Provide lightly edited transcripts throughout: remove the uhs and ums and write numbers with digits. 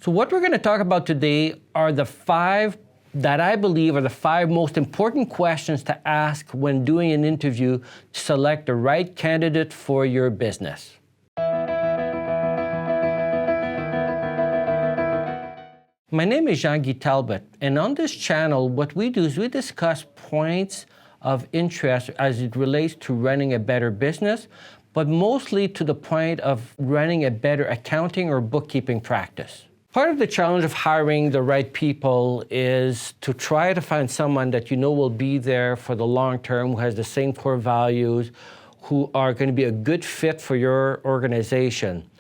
So what we're going to talk about today are the five that I believe are the five most important questions to ask when doing an interview to select the right candidate for your business. My name is Jean-Guy Talbot, and on this channel, what we do is we discuss points of interest as it relates to running a better business, but mostly to the point of running a better accounting or bookkeeping practice. Part of the challenge of hiring the right people is to try to find someone that you know will be there for the long term, who has the same core values, who are going to be a good fit for your organization.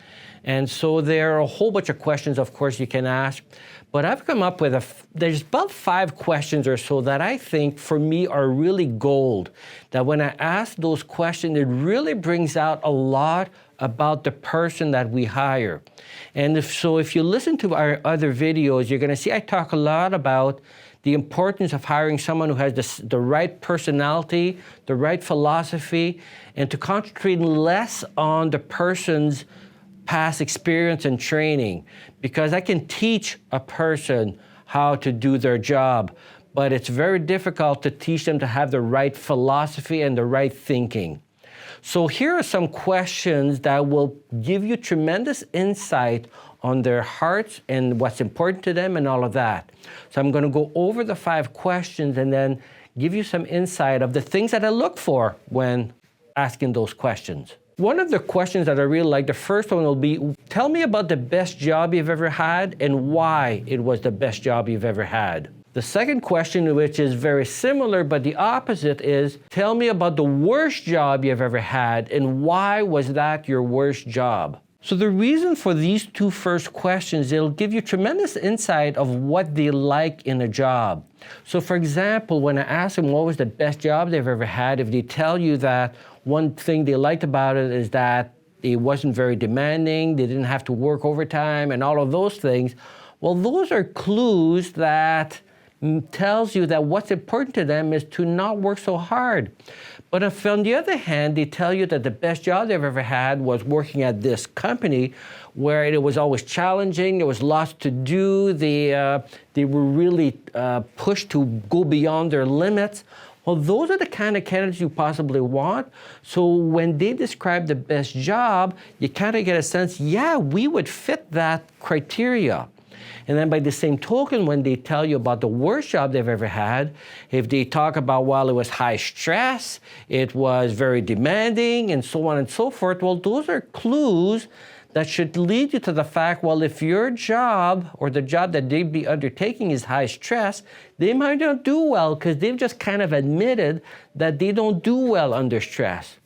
And so there are a whole bunch of questions, of course, you can ask, but I've come up with there's about 5 questions or so that I think for me are really gold. That when I ask those questions, it really brings out a lot about the person that we hire. And if you listen to our other videos, you're going to see I talk a lot about the importance of hiring someone who has the right personality, the right philosophy, and to concentrate less on the person's past experience and training, because I can teach a person how to do their job, but it's very difficult to teach them to have the right philosophy and the right thinking. So here are some questions that will give you tremendous insight on their hearts and what's important to them and all of that. So I'm going to go over the 5 questions and then give you some insight of the things that I look for when asking those questions. One of the questions that I really like, the first one will be, tell me about the best job you've ever had and why it was the best job you've ever had. The second question, which is very similar but the opposite, is tell me about the worst job you've ever had and why was that your worst job. So the reason for these 2 first questions, it'll give you tremendous insight of what they like in a job. So for example, when I ask them what was the best job they've ever had, if they tell you that one thing they liked about it is that it wasn't very demanding, they didn't have to work overtime and all of those things, well, those are clues that tells you that what's important to them is to not work so hard. But if on the other hand, they tell you that the best job they've ever had was working at this company where it was always challenging, there was lots to do, they were really pushed to go beyond their limits, well, those are the kind of candidates you possibly want. So when they describe the best job, you kind of get a sense, yeah, we would fit that criteria. And then by the same token, when they tell you about the worst job they've ever had, if they talk about, well, it was high stress, it was very demanding, and so on and so forth, well, those are clues that should lead you to the fact, well, if your job or the job that they'd be undertaking is high stress, they might not do well because they've just kind of admitted that they don't do well under stress.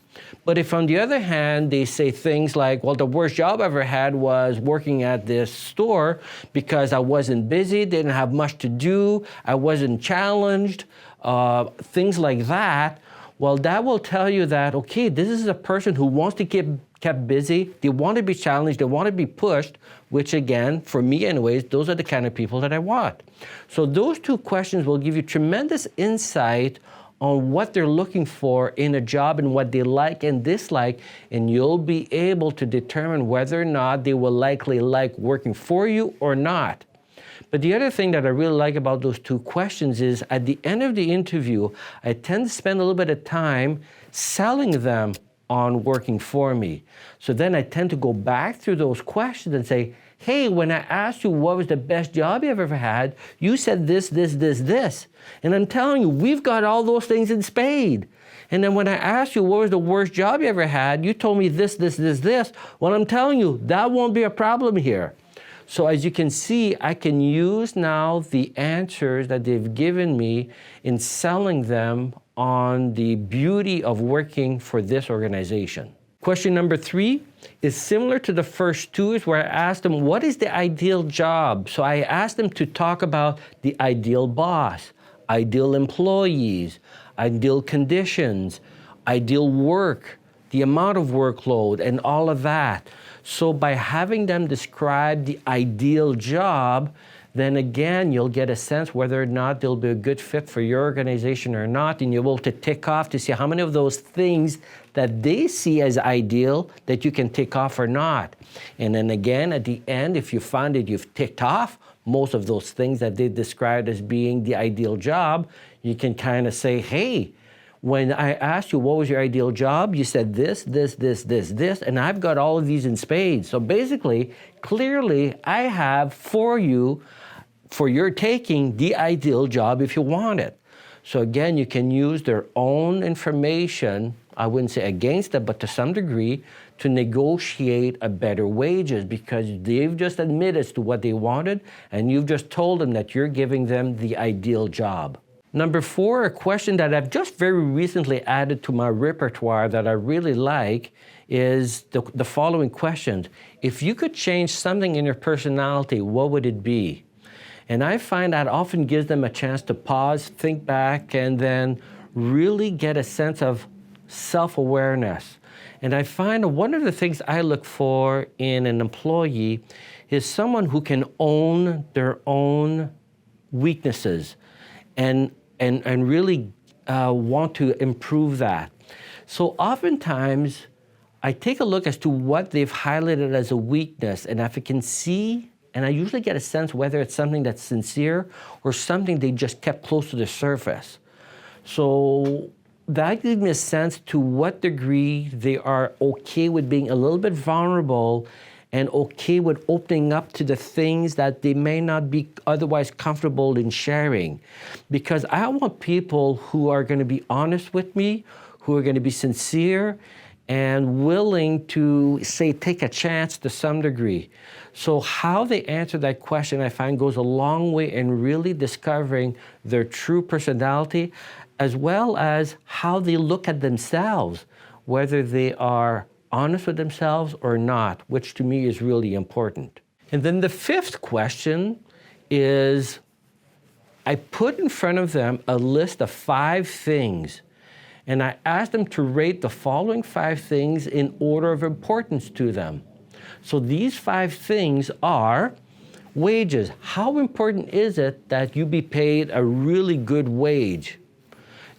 But if on the other hand, they say things like, well, the worst job I ever had was working at this store because I wasn't busy, didn't have much to do, I wasn't challenged, things like that, well, that will tell you that, okay, this is a person who wants to get kept busy, they want to be challenged, they want to be pushed, which again, for me anyways, those are the kind of people that I want. So those 2 questions will give you tremendous insight on what they're looking for in a job and what they like and dislike, and you'll be able to determine whether or not they will likely like working for you or not. But the other thing that I really like about those 2 questions is at the end of the interview, I tend to spend a little bit of time selling them on working for me. So then I tend to go back through those questions and say, hey, when I asked you what was the best job you've ever had, you said this, this, this, this. And I'm telling you, we've got all those things in spade. And then when I asked you what was the worst job you ever had, you told me this, this, this, this. Well, I'm telling you, that won't be a problem here. So as you can see, I can use now the answers that they've given me in selling them on the beauty of working for this organization. Question number 3 is similar to the first 2, is where I asked them, what is the ideal job? So I asked them to talk about the ideal boss, ideal employees, ideal conditions, ideal work, the amount of workload, and all of that. So by having them describe the ideal job, then again, you'll get a sense whether or not they'll be a good fit for your organization or not, and you're able to tick off to see how many of those things that they see as ideal that you can tick off or not. And then again, at the end, if you find that you've ticked off most of those things that they described as being the ideal job, you can kind of say, hey, when I asked you what was your ideal job, you said this, and I've got all of these in spades. So basically, clearly, I have for you, for your taking, the ideal job if you want it. So again, you can use their own information, I wouldn't say against it, but to some degree, to negotiate a better wages because they've just admitted to what they wanted, and you've just told them that you're giving them the ideal job. Number 4, a question that I've just very recently added to my repertoire that I really like is the following questions. If you could change something in your personality, what would it be? And I find that often gives them a chance to pause, think back, and then really get a sense of self-awareness. And I find that one of the things I look for in an employee is someone who can own their own weaknesses and really want to improve that. So oftentimes, I take a look as to what they've highlighted as a weakness, and if I can see, and I usually get a sense whether it's something that's sincere or something they just kept close to the surface. So that gives me a sense to what degree they are okay with being a little bit vulnerable and okay with opening up to the things that they may not be otherwise comfortable in sharing. Because I want people who are going to be honest with me, who are going to be sincere, and willing to, say, take a chance to some degree. So how they answer that question, I find, goes a long way in really discovering their true personality, as well as how they look at themselves, whether they are honest with themselves or not, which to me is really important. And then the 5th question is, I put in front of them a list of 5 things, and I asked them to rate the following 5 things in order of importance to them. So these 5 things are wages. How important is it that you be paid a really good wage?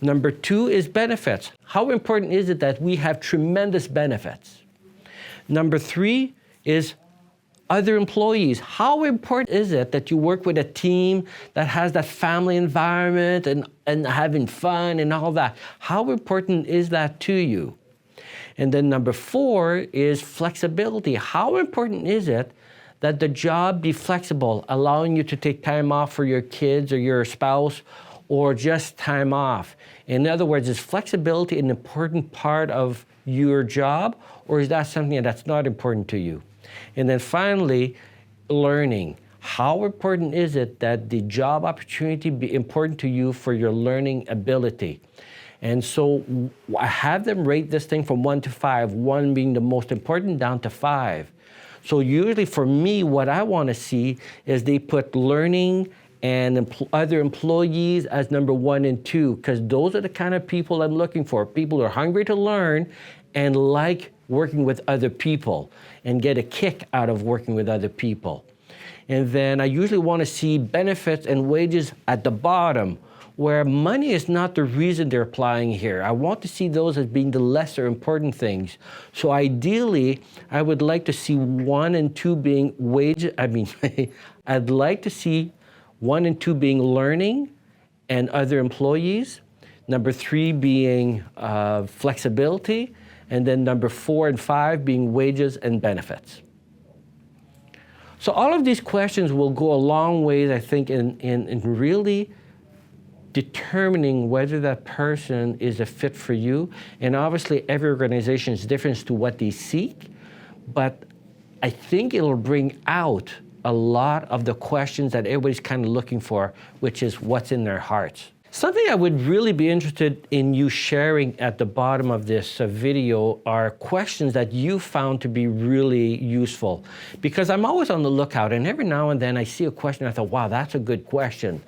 Number 2 is benefits. How important is it that we have tremendous benefits? Number 3 is other employees. How important is it that you work with a team that has that family environment and having fun and all that? How important is that to you? And then number 4 is flexibility. How important is it that the job be flexible, allowing you to take time off for your kids or your spouse, or just time off? In other words, is flexibility an important part of your job, or is that something that's not important to you? And then finally, learning. How important is it that the job opportunity be important to you for your learning ability? And so I have them rate this thing from 1 to 5, 1 being the most important, down to 5. So usually for me, what I want to see is they put learning and other employees as number 1 and 2, because those are the kind of people I'm looking for. People who are hungry to learn and like working with other people and get a kick out of working with other people. And then I usually want to see benefits and wages at the bottom, where money is not the reason they're applying here. I want to see those as being the lesser important things. So ideally, I would like to see 1 and 2 being I'd like to see 1 and 2 being learning and other employees, number 3 being flexibility, and then number 4 and 5 being wages and benefits. So all of these questions will go a long way, I think, in really determining whether that person is a fit for you. And obviously, every organization is different as to what they seek, but I think it'll bring out a lot of the questions that everybody's kind of looking for, which is what's in their hearts. Something I would really be interested in you sharing at the bottom of this video are questions that you found to be really useful. Because I'm always on the lookout, and every now and then I see a question, I thought, wow, that's a good question.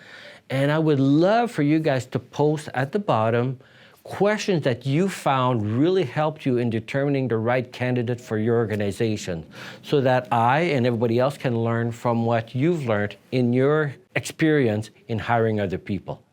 And I would love for you guys to post at the bottom questions that you found really helped you in determining the right candidate for your organization, so that I and everybody else can learn from what you've learned in your experience in hiring other people.